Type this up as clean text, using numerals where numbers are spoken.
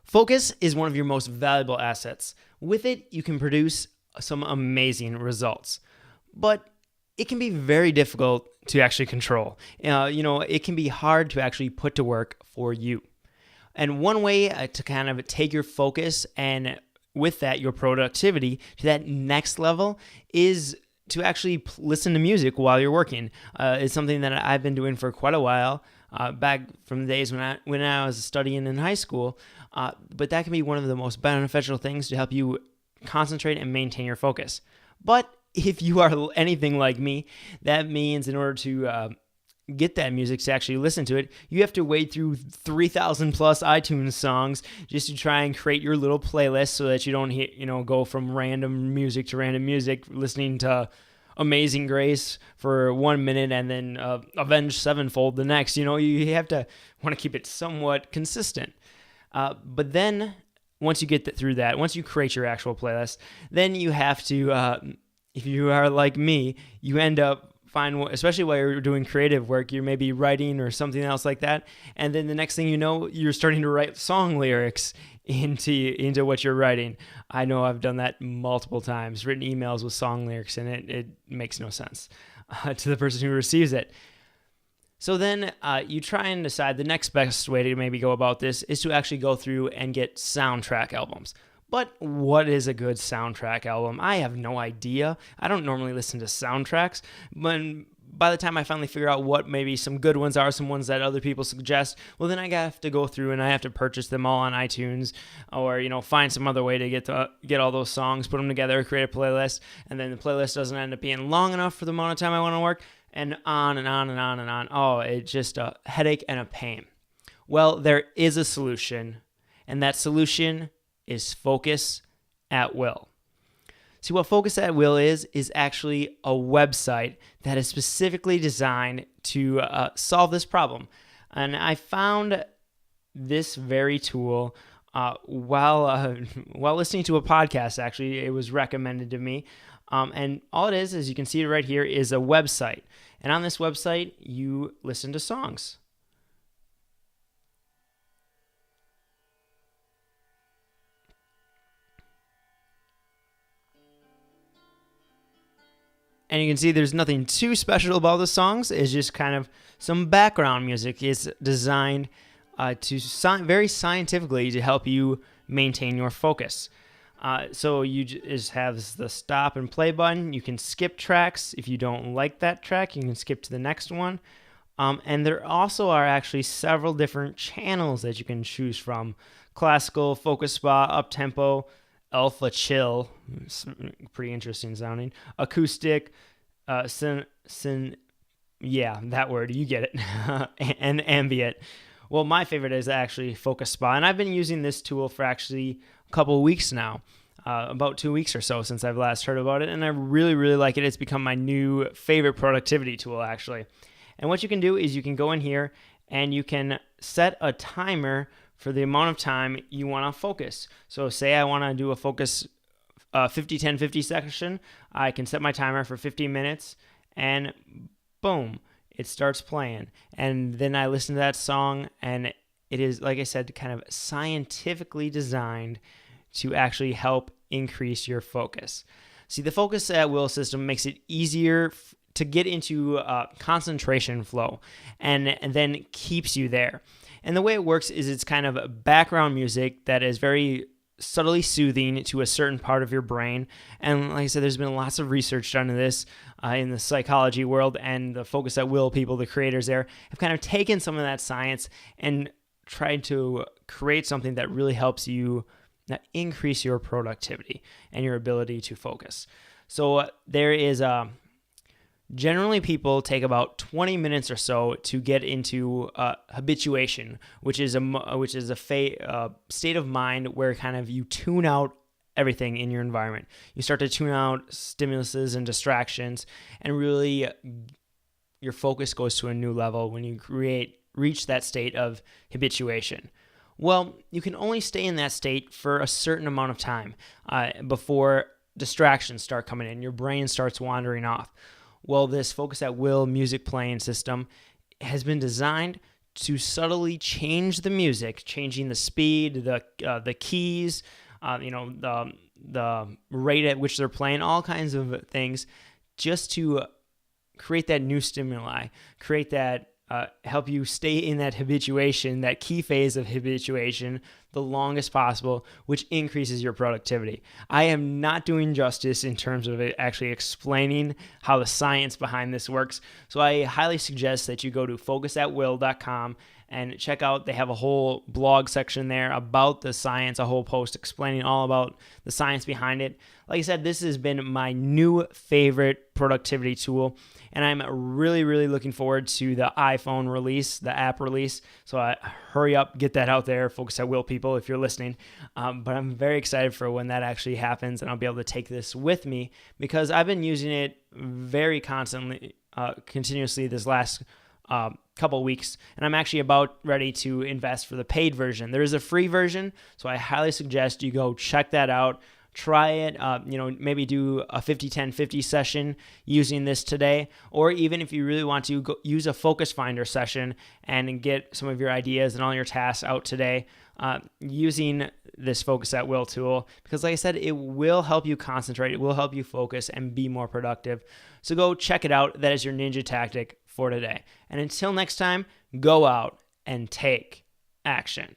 Focus is one of your most valuable assets. With it, you can produce some amazing results. But it can be very difficult to actually control. It can be hard to actually put to work for you. And one way to kind of take your focus and with that, your productivity to that next level is to actually listen to music while you're working. It's something that I've been doing for quite a while, back from the days when I was studying in high school. But that can be one of the most beneficial things to help you concentrate and maintain your focus. But if you are anything like me, that means in order to get that music to actually listen to it, you have to wade through 3,000 plus iTunes songs just to try and create your little playlist so that you don't go from random music to random music, listening to Amazing Grace for 1 minute and then Avenged Sevenfold the next. You have to want to keep it somewhat consistent. But then once you get through that, once you create your actual playlist, then you have to, if you are like me, you end up especially while you're doing creative work, you're maybe writing or something else like that, and then the next thing you know, you're starting to write song lyrics into what you're writing. I know I've done that multiple times, written emails with song lyrics, and it makes no sense to the person who receives it. So then you try and decide the next best way to maybe go about this is to actually go through and get soundtrack albums. But what is a good soundtrack album? I have no idea. I don't normally listen to soundtracks, but by the time I finally figure out what maybe some good ones are, some ones that other people suggest, well, then I have to go through and I have to purchase them all on iTunes or, find some other way to get all those songs, put them together, create a playlist, and then the playlist doesn't end up being long enough for the amount of time I want to work, and on and on and on and on. Oh, it's just a headache and a pain. Well, there is a solution, and that solution is Focus at Will. See, what Focus at Will is actually a website that is specifically designed to solve this problem. And I found this very tool while listening to a podcast. Actually, it was recommended to me. And all it is you can see it right here, is a website. And on this website, you listen to songs. And you can see there's nothing too special about the songs. It's just kind of some background music. It's designed very scientifically to help you maintain your focus. So you just have the stop and play button. You can skip tracks. If you don't like that track, you can skip to the next one. And there also are actually several different channels that you can choose from. Classical, focus spa, up-tempo, alpha chill, pretty interesting sounding, acoustic, that word, you get it, and ambient. Well, my favorite is actually Focus Spa, and I've been using this tool for actually a couple of weeks now, about 2 weeks or so since I've last heard about it, and I really, really like it. It's become my new favorite productivity tool, actually. And what you can do is you can go in here and you can set a timer for the amount of time you want to focus. So say I want to do a focus 50-10-50 section. I can set my timer for 15 minutes and boom, it starts playing. And then I listen to that song, and it is, like I said, kind of scientifically designed to actually help increase your focus. See, the Focus at Will system makes it easier to get into concentration flow and then keeps you there. And the way it works is it's kind of background music that is very subtly soothing to a certain part of your brain. And like I said, there's been lots of research done on this in the psychology world, and the Focus at Will people, the creators there, have kind of taken some of that science and tried to create something that really helps you increase your productivity and your ability to focus. So there is generally, people take about 20 minutes or so to get into habituation, which is a state of mind where kind of you tune out everything in your environment. You start to tune out stimuluses and distractions, and really your focus goes to a new level when you reach that state of habituation. Well, you can only stay in that state for a certain amount of time before distractions start coming in. Your brain starts wandering off. Well, this Focus at Will music playing system has been designed to subtly change the music, changing the speed, the keys, the rate at which they're playing, all kinds of things, just to create that new stimuli, create that, help you stay in that habituation, that key phase of habituation, the longest possible, which increases your productivity. I am not doing justice in terms of actually explaining how the science behind this works. So I highly suggest that you go to focusatwill.com and check out, they have a whole blog section there about the science, a whole post explaining all about the science behind it. Like I said, this has been my new favorite productivity tool, and I'm really, really looking forward to the iPhone release, the app release. So hurry up, get that out there, Focus at Will people, if you're listening. But I'm very excited for when that actually happens, and I'll be able to take this with me because I've been using it very continuously this last couple weeks, and I'm actually about ready to invest for the paid version. There is a free version, so I highly suggest you go check that out. Try it, maybe do a 50-10-50 session using this today, or even if you really want to, go use a focus finder session and get some of your ideas and all your tasks out today using this Focus at Will tool, because like I said, it will help you concentrate, it will help you focus and be more productive. So go check it out. That is your ninja tactic for today. And until next time, go out and take action.